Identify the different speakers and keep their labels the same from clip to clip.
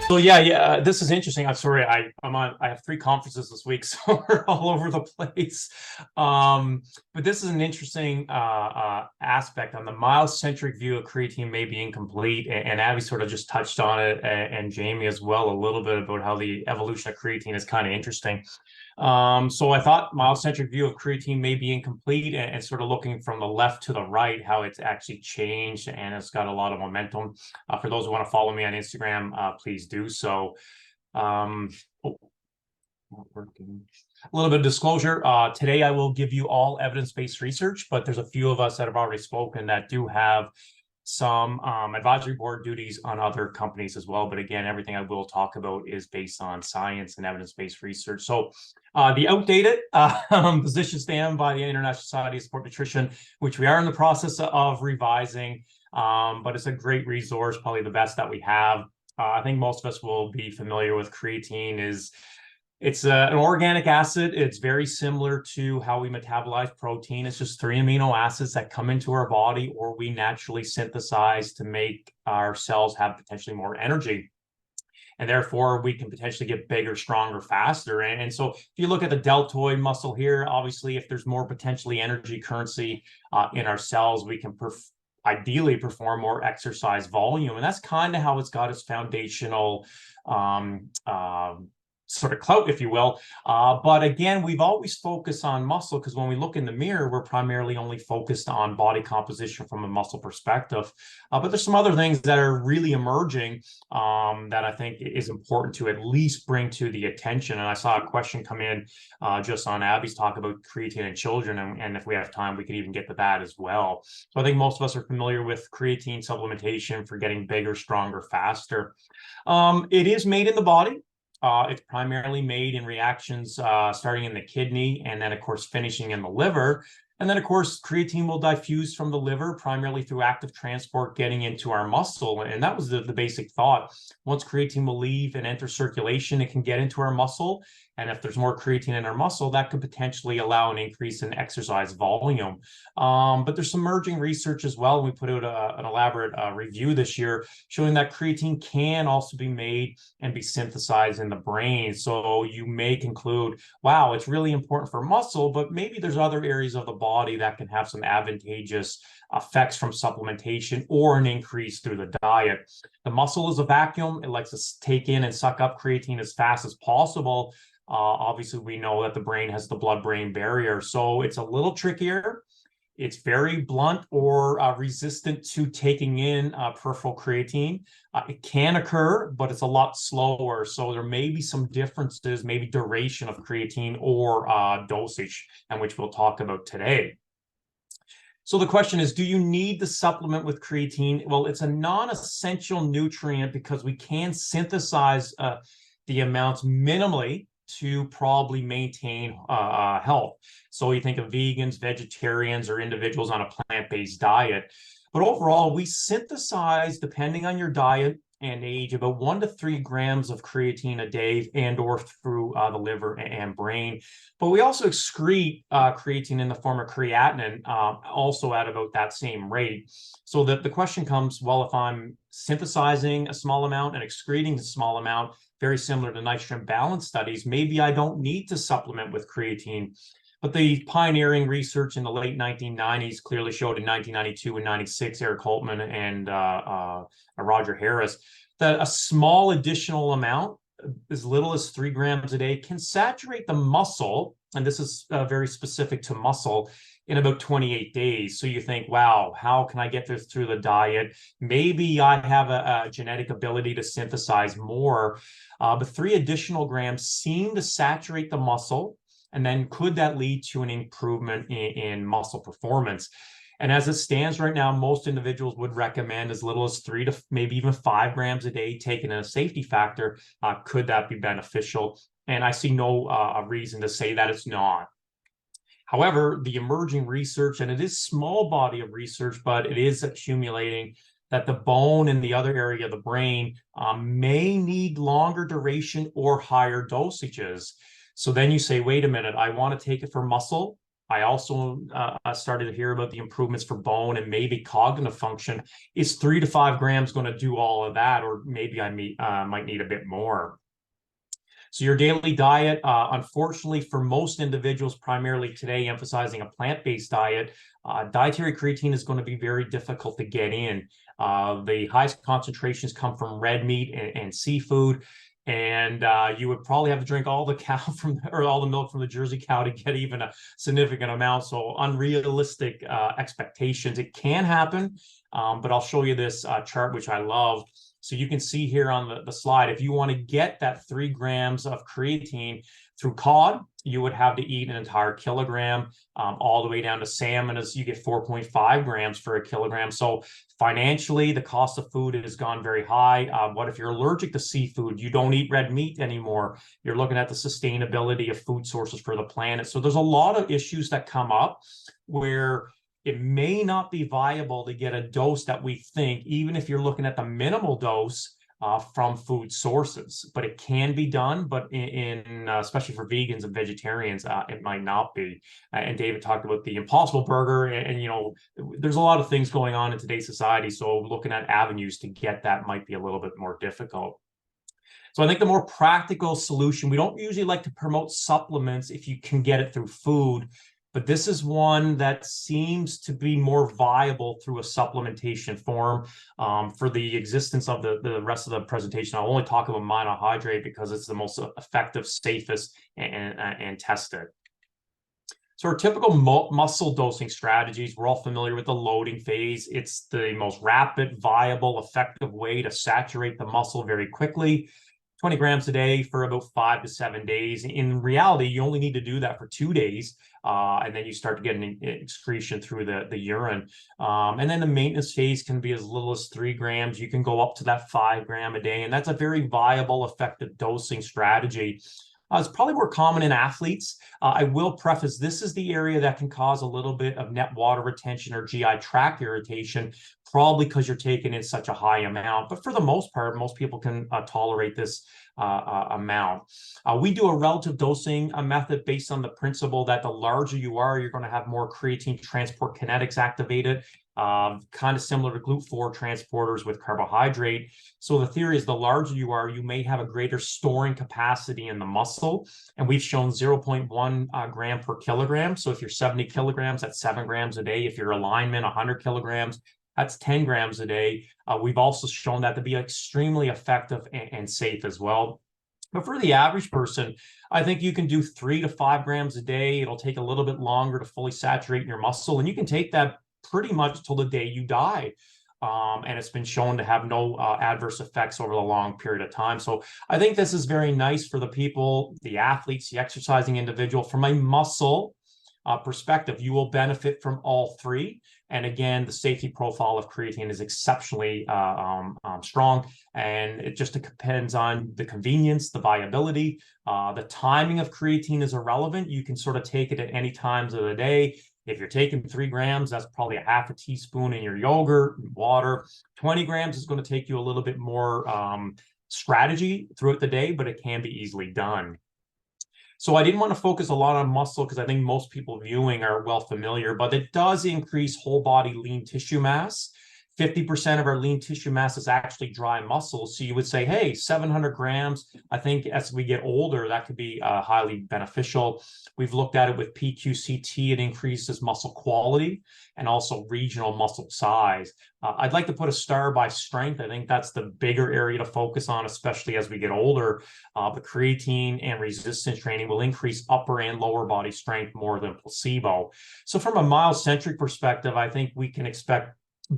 Speaker 1: So yeah, this is interesting. I'm sorry, I have three conferences this week, so we're all over the place. But this is an interesting aspect on the myocentric view of creatine may be incomplete, and Abby sort of just touched on it, and Jamie as well, a little bit about how the evolution of creatine is kind of interesting. So I thought myocentric view of creatine may be incomplete, and sort of looking from the left to the right, how it's actually changed and it's got a lot of momentum. For those who want to follow me on Instagram, please do so. Oh, not working. A little bit of disclosure. Today, I will give you all evidence-based research, but there's a few of us that have already spoken that do have some advisory board duties on other companies as well. But again, everything I will talk about is based on science and evidence-based research. So the outdated position stand by the International Society of Sport Nutrition, which we are in the process of revising, but it's a great resource, probably the best that we have. I think most of us will be familiar with creatine. It's an organic acid. It's very similar to how we metabolize protein. It's just 3 amino acids that come into our body or we naturally synthesize to make our cells have potentially more energy. And therefore, we can potentially get bigger, stronger, faster. And so if you look at the deltoid muscle here, obviously, if there's more potentially energy currency in our cells, we can ideally perform more exercise volume. And that's kind of how it's got its foundational sort of clout, if you will. But again, we've always focused on muscle because when we look in the mirror, we're primarily only focused on body composition from a muscle perspective. But there's some other things that are really emerging that I think is important to at least bring to the attention. And I saw a question come in just on Abby's talk about creatine in children. And if we have time, we could even get to that as well. So I think most of us are familiar with creatine supplementation for getting bigger, stronger, faster. It is made in the body. It's primarily made in reactions starting in the kidney and then, of course, finishing in the liver. And then, of course, creatine will diffuse from the liver primarily through active transport getting into our muscle. And that was the basic thought. Once creatine will leave and enter circulation, it can get into our muscle. And if there's more creatine in our muscle, that could potentially allow an increase in exercise volume. But there's some emerging research as well. We put out an elaborate review this year showing that creatine can also be made and be synthesized in the brain. So you may conclude, wow, it's really important for muscle, but maybe there's other areas of the body that can have some advantageous effects from supplementation or an increase through the diet. The muscle is a vacuum. It likes to take in and suck up creatine as fast as possible. Obviously, we know that the brain has the blood-brain barrier, so it's a little trickier. It's very blunt or resistant to taking in peripheral creatine. It can occur, but it's a lot slower. So there may be some differences, maybe duration of creatine or dosage, and which we'll talk about today. So the question is, do you need the supplement with creatine? Well, it's a non-essential nutrient because we can synthesize the amounts minimally to probably maintain health. So you think of vegans, vegetarians, or individuals on a plant-based diet. But overall, we synthesize, depending on your diet and age, about 1 to 3 grams of creatine a day and or through the liver and brain. But we also excrete creatine in the form of creatinine, also at about that same rate. So the question comes, well, if I'm synthesizing a small amount and excreting a small amount, very similar to nitrogen balance studies, maybe I don't need to supplement with creatine. But the pioneering research in the late 1990s clearly showed in 1992 and 96, Eric Holtman and Roger Harris, that a small additional amount, as little as 3 grams a day, can saturate the muscle, and this is very specific to muscle, in about 28 days. So you think, wow, how can I get this through the diet? Maybe I have a genetic ability to synthesize more, but 3 additional grams seem to saturate the muscle. And then could that lead to an improvement in muscle performance? And as it stands right now, most individuals would recommend as little as 3 to maybe even 5 grams a day taken in a safety factor. Could that be beneficial? And I see no reason to say that it's not. However, the emerging research, and it is small body of research, but it is accumulating, that the bone and the other area of the brain may need longer duration or higher dosages. So then you say, wait a minute, I want to take it for muscle. I also started to hear about the improvements for bone and maybe cognitive function. Is 3 to 5 grams going to do all of that, or maybe I might need a bit more? So your daily diet, unfortunately, for most individuals, primarily today emphasizing a plant-based diet, dietary creatine is going to be very difficult to get in. The highest concentrations come from red meat and seafood. And you would probably have to drink all the cow from, or all the milk from the Jersey cow to get even a significant amount. So unrealistic expectations. It can happen, but I'll show you this chart, which I love. So you can see here on the slide, if you want to get that 3 grams of creatine through cod, you would have to eat an entire kilogram, all the way down to salmon as you get 4.5 grams for a kilogram. So financially, the cost of food has gone very high. What if you're allergic to seafood? You don't eat red meat anymore. You're looking at the sustainability of food sources for the planet. So there's a lot of issues that come up where it may not be viable to get a dose that we think, even if you're looking at the minimal dose from food sources, but it can be done. But especially for vegans and vegetarians, it might not be. And David talked about the Impossible Burger, and you know, there's a lot of things going on in today's society. So looking at avenues to get that might be a little bit more difficult. So I think the more practical solution, we don't usually like to promote supplements if you can get it through food, but this is one that seems to be more viable through a supplementation form. For the existence of the rest of the presentation, I'll only talk about monohydrate because it's the most effective, safest, and tested. So our typical muscle dosing strategies, we're all familiar with the loading phase. It's the most rapid, viable, effective way to saturate the muscle very quickly. 20 grams a day for about 5 to 7 days. In reality, you only need to do that for 2 days, and then you start to get an excretion through the urine. And then the maintenance phase can be as little as 3 grams. You can go up to that 5 gram a day, and that's a very viable, effective dosing strategy. It's probably more common in athletes. I will preface, this is the area that can cause a little bit of net water retention or GI tract irritation, probably because you're taking in such a high amount. But for the most part, most people can tolerate this amount. We do a relative dosing method based on the principle that the larger you are, you're going to have more creatine transport kinetics activated. Kind of similar to GLUT4 transporters with carbohydrate. So the theory is the larger you are, you may have a greater storing capacity in the muscle. And we've shown 0.1 gram per kilogram. So if you're 70 kilograms, that's 7 grams a day. If you're alignment, 100 kilograms, that's 10 grams a day. We've also shown that to be extremely effective and safe as well. But for the average person, I think you can do 3 to 5 grams a day. It'll take a little bit longer to fully saturate your muscle. And you can take that pretty much till the day you die. And it's been shown to have no adverse effects over the long period of time. So I think this is very nice for the people, the athletes, the exercising individual. From a muscle perspective, you will benefit from all three. And again, the safety profile of creatine is exceptionally strong. And it just depends on the convenience, the viability. The timing of creatine is irrelevant. You can sort of take it at any times of the day. If you're taking 3 grams, that's probably a half a teaspoon in your yogurt, water. 20 grams is going to take you a little bit more strategy throughout the day, but it can be easily done. So I didn't want to focus a lot on muscle because I think most people viewing are well familiar, but it does increase whole body lean tissue mass. 50% of our lean tissue mass is actually dry muscle. So you would say, hey, 700 grams. I think as we get older, that could be highly beneficial. We've looked at it with PQCT. It increases muscle quality and also regional muscle size. I'd like to put a star by strength. I think that's the bigger area to focus on, especially as we get older. The creatine and resistance training will increase upper and lower body strength more than placebo. So from a myocentric perspective, I think we can expect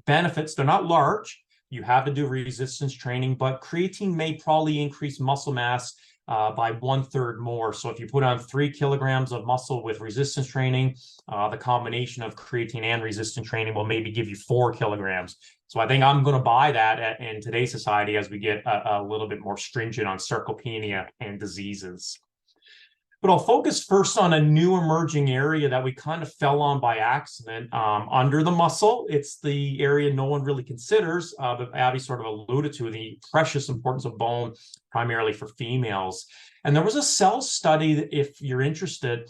Speaker 1: benefits. They're not large. You have to do resistance training, but creatine may probably increase muscle mass by 1/3 more. So if you put on 3 kilograms of muscle with resistance training, the combination of creatine and resistance training will maybe give you 4 kilograms. So I think I'm going to buy that in today's society as we get a little bit more stringent on sarcopenia and diseases. But I'll focus first on a new emerging area that we kind of fell on by accident under the muscle. It's the area no one really considers, but Abby sort of alluded to the precious importance of bone, primarily for females. And there was a cell study, if you're interested,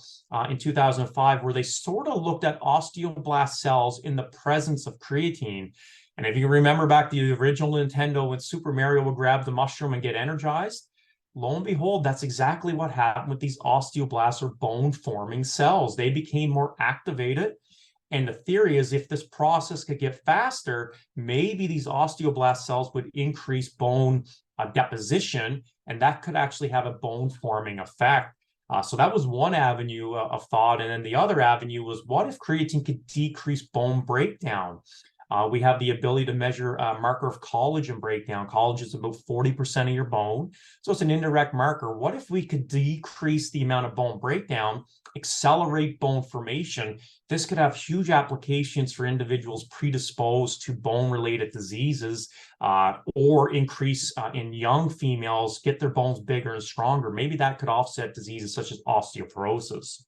Speaker 1: in 2005, where they sort of looked at osteoblast cells in the presence of creatine. And if you remember back to the original Nintendo when Super Mario would grab the mushroom and get energized, lo and behold, that's exactly what happened with these osteoblasts or bone-forming cells. They became more activated. And the theory is if this process could get faster, maybe these osteoblast cells would increase bone deposition, and that could actually have a bone-forming effect. So that was one avenue of thought. And then the other avenue was, what if creatine could decrease bone breakdown? We have the ability to measure a marker of collagen breakdown. Collagen is about 40% of your bone. So it's an indirect marker. What if we could decrease the amount of bone breakdown, accelerate bone formation? This could have huge applications for individuals predisposed to bone-related diseases, or increase in young females, get their bones bigger and stronger. Maybe that could offset diseases such as osteoporosis.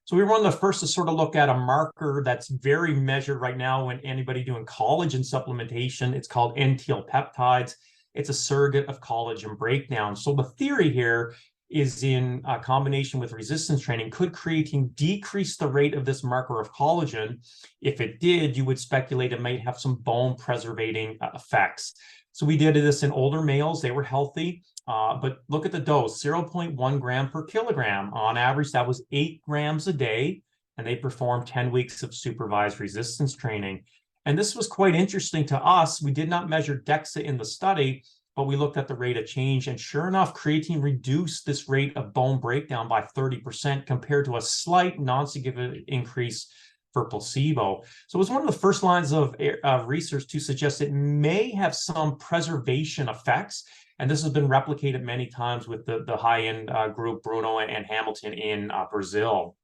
Speaker 1: So we were one of the first to sort of look at a marker that's very measured right now when anybody doing collagen supplementation. It's called NTL peptides. It's a surrogate of collagen breakdown. So the theory here is in combination with resistance training, could creatine decrease the rate of this marker of collagen? If it did, you would speculate it might have some bone preservating effects. So we did this in older males. They were healthy. But look at the dose, 0.1 gram per kilogram. On average, that was 8 grams a day, and they performed 10 weeks of supervised resistance training. And this was quite interesting to us. We did not measure DEXA in the study, but we looked at the rate of change. And sure enough, creatine reduced this rate of bone breakdown by 30% compared to a slight non-significant increase for placebo. So it was one of the first lines of research to suggest it may have some preservation effects. And this has been replicated many times with the high-end group, Bruno and Hamilton in Brazil.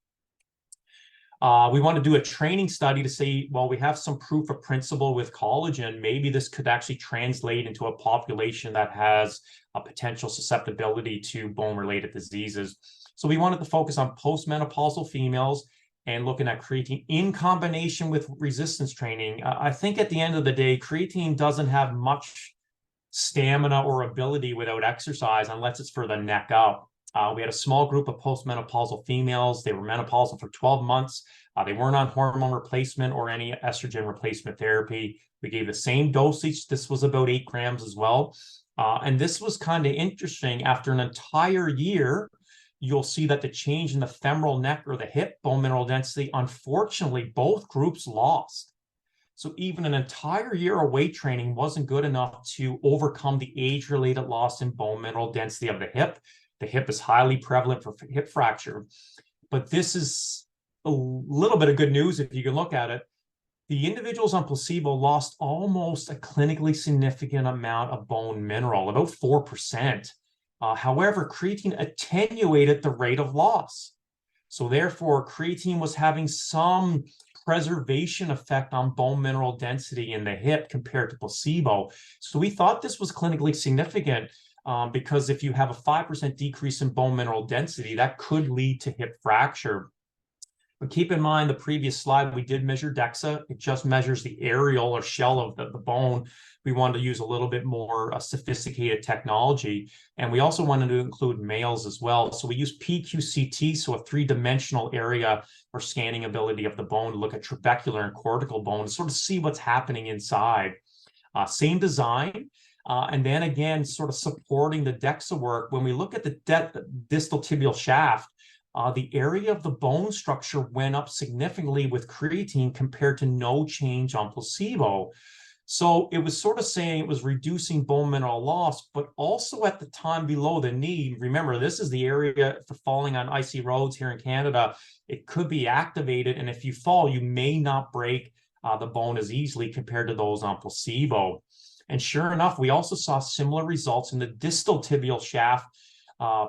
Speaker 1: We want to do a training study to say, well, we have some proof of principle with collagen. Maybe this could actually translate into a population that has a potential susceptibility to bone-related diseases. So we wanted to focus on postmenopausal females and looking at creatine in combination with resistance training. I think at the end of the day, creatine doesn't have much stamina or ability without exercise unless it's for the neck up. We had a small group of postmenopausal females. They were menopausal for 12 months. They weren't on hormone replacement or any estrogen replacement therapy. We gave the same dosage. This was about 8 grams as well. And this was kind of interesting. After an entire year, you'll see that the change in the femoral neck or the hip bone mineral density, unfortunately, both groups lost. So even an entire year of weight training wasn't good enough to overcome the age-related loss in bone mineral density of the hip. The hip is highly prevalent for hip fracture. But this is a little bit of good news if you can look at it. The individuals on placebo lost almost a clinically significant amount of bone mineral, about 4%. However, creatine attenuated the rate of loss. So therefore, creatine was having some preservation effect on bone mineral density in the hip compared to placebo. So we thought this was clinically significant because if you have a 5% decrease in bone mineral density, that could lead to hip fracture. But keep in mind the previous slide, we did measure DEXA. It just measures the areola or shell of the bone. We wanted to use a little bit more sophisticated technology. And we also wanted to include males as well. So we used PQCT, so a 3-dimensional area or scanning ability of the bone to look at trabecular and cortical bone to sort of see what's happening inside. Same design. And then again, sort of supporting the DEXA work. When we look at the distal tibial shaft, the area of the bone structure went up significantly with creatine compared to no change on placebo. So it was sort of saying it was reducing bone mineral loss, but also at the time below the knee. Remember, this is the area for falling on icy roads here in Canada. It could be activated, and if you fall, you may not break the bone as easily compared to those on placebo. And sure enough, we also saw similar results in the distal tibial shaft,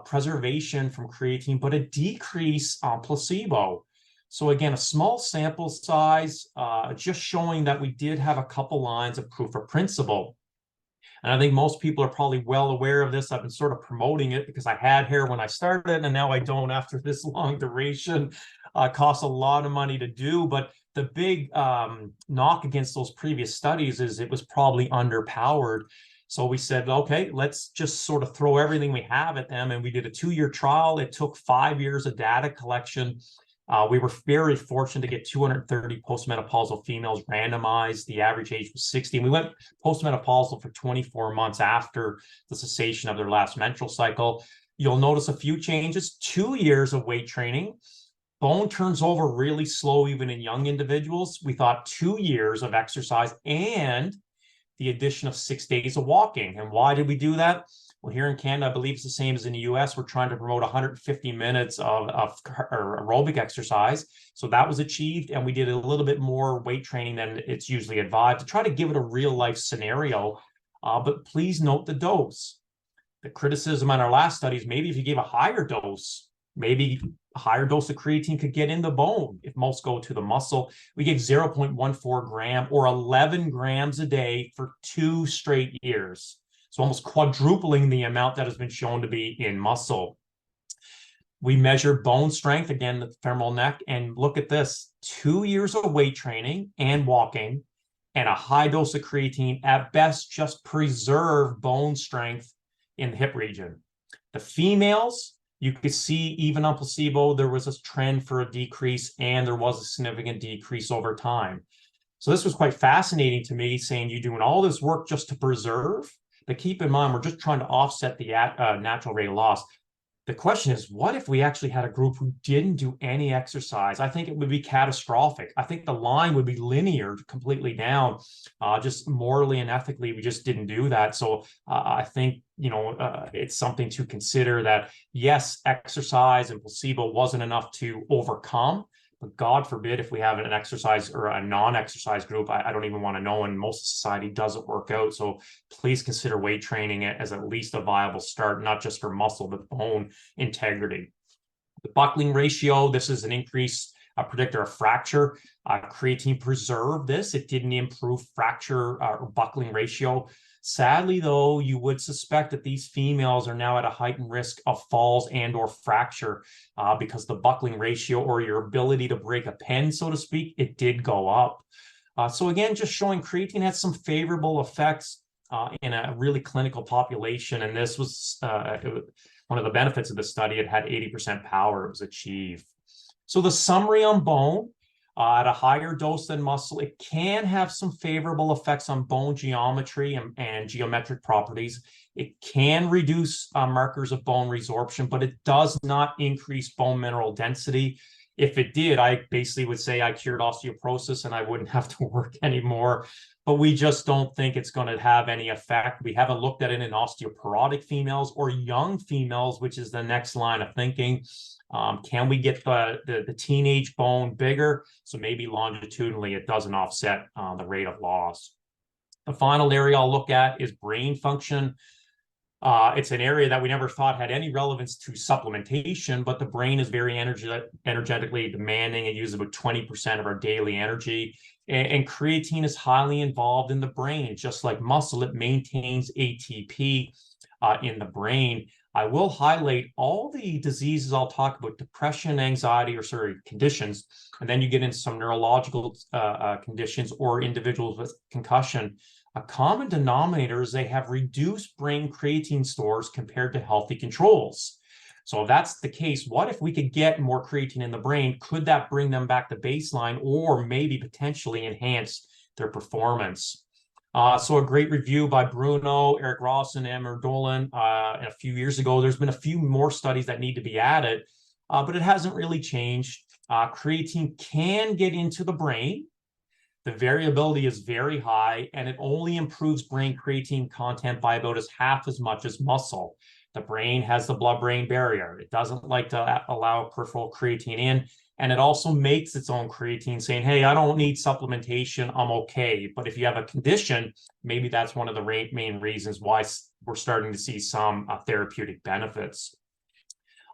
Speaker 1: preservation from creatine, but a decrease on placebo. So again, a small sample size, just showing that we did have a couple lines of proof of principle. And I think most people are probably well aware of this. I've been sort of promoting it because I had hair when I started, and now I don't after this long duration. Costs a lot of money to do, but the big knock against those previous studies is it was probably underpowered. So we said, okay, let's just sort of throw everything we have at them. And we did a 2-year trial. It took 5 years of data collection. We were very fortunate to get 230 postmenopausal females randomized. The average age was 60. And we went postmenopausal for 24 months after the cessation of their last menstrual cycle. You'll notice a few changes. 2 years of weight training. Bone turns over really slow, even in young individuals. We thought 2 years of exercise and the addition of 6 days of walking. And why did we do that? Well, here in Canada, I believe it's the same as in the US. We're trying to promote 150 minutes of aerobic exercise. So that was achieved. And we did a little bit more weight training than it's usually advised to try to give it a real life scenario. But please note the dose. The criticism on our last studies, maybe if you gave a higher dose, maybe a higher dose of creatine could get in the bone if most go to the muscle. We gave 0.14 gram or 11 grams a day for 2 straight years. So almost quadrupling the amount that has been shown to be in muscle. We measured bone strength, again, the femoral neck, and look at this, 2 years of weight training and walking and a high dose of creatine at best just preserve bone strength in the hip region. The females, you could see even on placebo, there was a trend for a decrease and there was a significant decrease over time. So this was quite fascinating to me, saying you're doing all this work just to preserve, but keep in mind, we're just trying to offset the natural rate of loss. The question is, what if we actually had a group who didn't do any exercise? I think it would be catastrophic. I think the line would be linear completely down. Just morally and ethically, we just didn't do that. So I think, it's something to consider that, yes, exercise and placebo wasn't enough to overcome. But God forbid if we have an exercise or a non-exercise group, I don't even want to know, and most of society doesn't work out. So please consider weight training as at least a viable start, not just for muscle, but bone integrity. The buckling ratio, this is an increased predictor of fracture. Creatine preserved this. It didn't improve fracture or buckling ratio. Sadly, though, you would suspect that these females are now at a heightened risk of falls and or fracture because the buckling ratio, or your ability to break a pen, so to speak, it did go up. So again, just showing creatine had some favorable effects in a really clinical population. And this was one of the benefits of the study. It had 80% power. It was achieved. So the summary on bone, at a higher dose than muscle, it can have some favorable effects on bone geometry and geometric properties. It can reduce markers of bone resorption, but it does not increase bone mineral density. If it did, I basically would say I cured osteoporosis and I wouldn't have to work anymore. But we just don't think it's going to have any effect. We haven't looked at it in osteoporotic females or young females, which is the next line of thinking. Can we get the teenage bone bigger? So maybe longitudinally, it doesn't offset the rate of loss. The final area I'll look at is brain function. It's an area that we never thought had any relevance to supplementation, but the brain is very energetically demanding. It uses about 20% of our daily energy. And creatine is highly involved in the brain. Just like muscle, it maintains ATP in the brain. I will highlight all the diseases I'll talk about, depression, anxiety, or conditions, and then you get into some neurological conditions or individuals with concussion. A common denominator is they have reduced brain creatine stores compared to healthy controls. So if that's the case, what if we could get more creatine in the brain? Could that bring them back to baseline or maybe potentially enhance their performance? So a great review by Bruno, Eric Ross, and Amber Dolan a few years ago. There's been a few more studies that need to be added, but it hasn't really changed. Creatine can get into the brain. The variability is very high, and it only improves brain creatine content by about half as much as muscle. The brain has the blood-brain barrier. It doesn't like to allow peripheral creatine in. And it also makes its own creatine, saying, hey, I don't need supplementation, I'm okay. But if you have a condition, maybe that's one of the main reasons why we're starting to see some therapeutic benefits.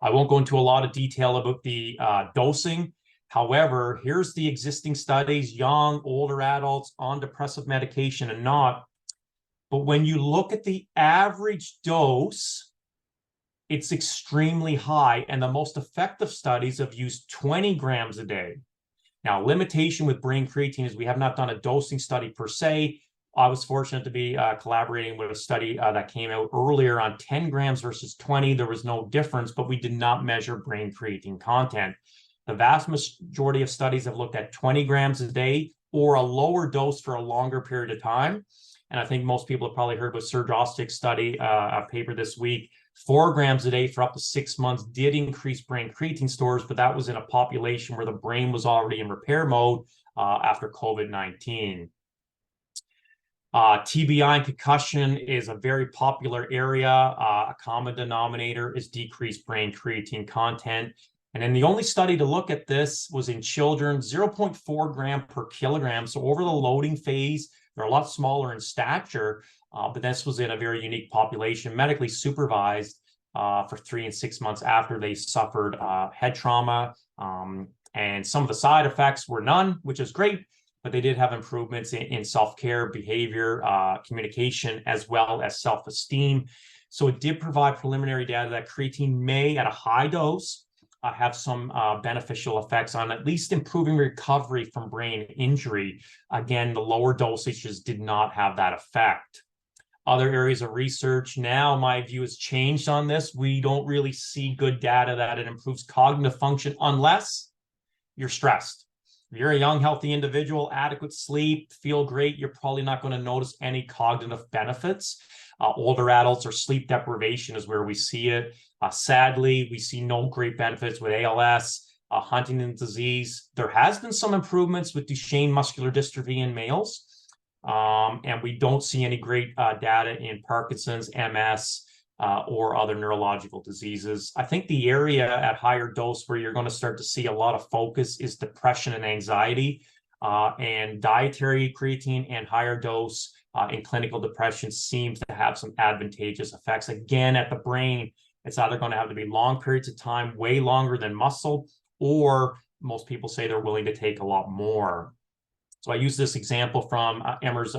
Speaker 1: I won't go into a lot of detail about the dosing. However, here's the existing studies, young, older adults on depressive medication and not. But when you look at the average dose, it's extremely high. And the most effective studies have used 20 grams a day. Now, limitation with brain creatine is we have not done a dosing study per se. I was fortunate to be collaborating with a study that came out earlier on 10 grams versus 20. There was no difference, but we did not measure brain creatine content. The vast majority of studies have looked at 20 grams a day or a lower dose for a longer period of time. And I think most people have probably heard about Serge Ostick's study, a paper this week. 4 grams a day for up to 6 months did increase brain creatine stores, but that was in a population where the brain was already in repair mode after COVID-19. TBI and concussion is a very popular area. A common denominator is decreased brain creatine content. And then the only study to look at this was in children, 0.4 gram per kilogram. So over the loading phase, they're a lot smaller in stature, but this was in a very unique population, medically supervised for 3 and 6 months after they suffered head trauma. And some of the side effects were none, which is great, but they did have improvements in self-care, behavior, communication, as well as self-esteem. So it did provide preliminary data that creatine may, at a high dose, have some beneficial effects on at least improving recovery from brain injury. Again, the lower dosages did not have that effect. Other areas of research now, my view has changed on this. We don't really see good data that it improves cognitive function unless you're stressed. If you're a young, healthy individual, adequate sleep, feel great, you're probably not going to notice any cognitive benefits. Older adults or sleep deprivation is where we see it. Sadly, we see no great benefits with ALS, Huntington's disease. There has been some improvements with Duchenne muscular dystrophy in males, and we don't see any great data in Parkinson's, MS, or other neurological diseases. I think the area at higher dose where you're going to start to see a lot of focus is depression and anxiety, and dietary creatine and higher dose in clinical depression seems to have some advantageous effects. Again, at the brain, it's either going to have to be long periods of time, way longer than muscle, or most people say they're willing to take a lot more. So I use this example from Emmer's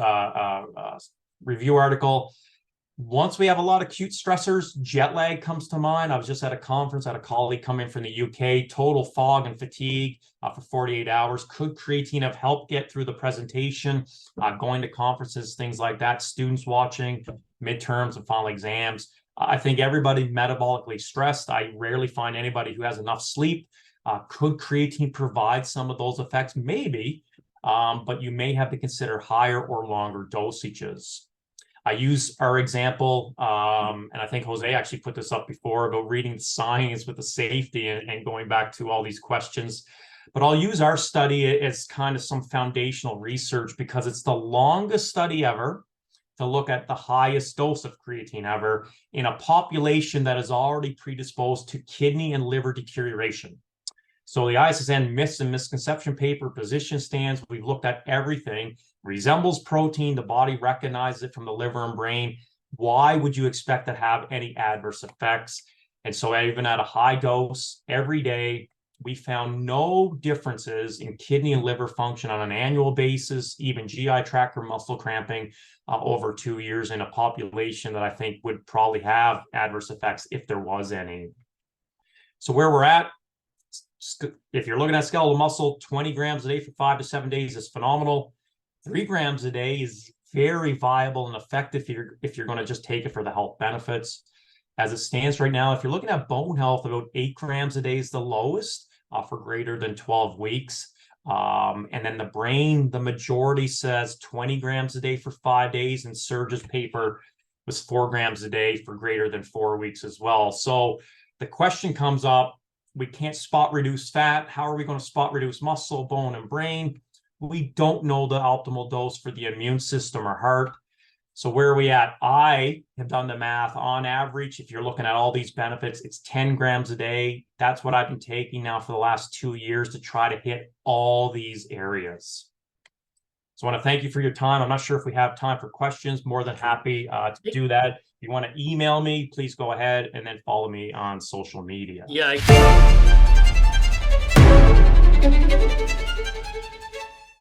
Speaker 1: review article. Once we have a lot of acute stressors, jet lag comes to mind. I was just at a conference, had a colleague come in from the UK, total fog and fatigue for 48 hours. Could creatine have helped get through the presentation, going to conferences, things like that, students watching, midterms and final exams? I think everybody metabolically stressed. I rarely find anybody who has enough sleep. Could creatine provide some of those effects? Maybe, but you may have to consider higher or longer dosages. I use our example, and I think Jose actually put this up before about reading the science with the safety and going back to all these questions. But I'll use our study as kind of some foundational research because it's the longest study ever to look at the highest dose of creatine ever in a population that is already predisposed to kidney and liver deterioration. So the ISSN myths and misconception paper, position stands, we've looked at everything. Resembles protein, the body recognizes it from the liver and brain. Why would you expect to have any adverse effects? And so even at a high dose every day, we found no differences in kidney and liver function on an annual basis, even GI tract or muscle cramping over 2 years in a population that I think would probably have adverse effects if there was any. So where we're at, if you're looking at skeletal muscle, 20 grams a day for 5 to 7 days is phenomenal. 3 grams a day is very viable and effective if you're going to just take it for the health benefits. As it stands right now, if you're looking at bone health, about 8 grams a day is the lowest for greater than 12 weeks. And then the brain, the majority says 20 grams a day for 5 days, and Serge's paper was 4 grams a day for greater than 4 weeks as well. So the question comes up, we can't spot reduce fat. How are we going to spot reduce muscle, bone, and brain? We don't know the optimal dose for the immune system or heart. So where are we at? I have done the math. On average, if you're looking at all these benefits, it's 10 grams a day. That's what I've been taking now for the last 2 years to try to hit all these areas. So I want to thank you for your time. I'm not sure if we have time for questions. More than happy to do that. If you want to email me, please go ahead and then follow me on social media.
Speaker 2: Yeah.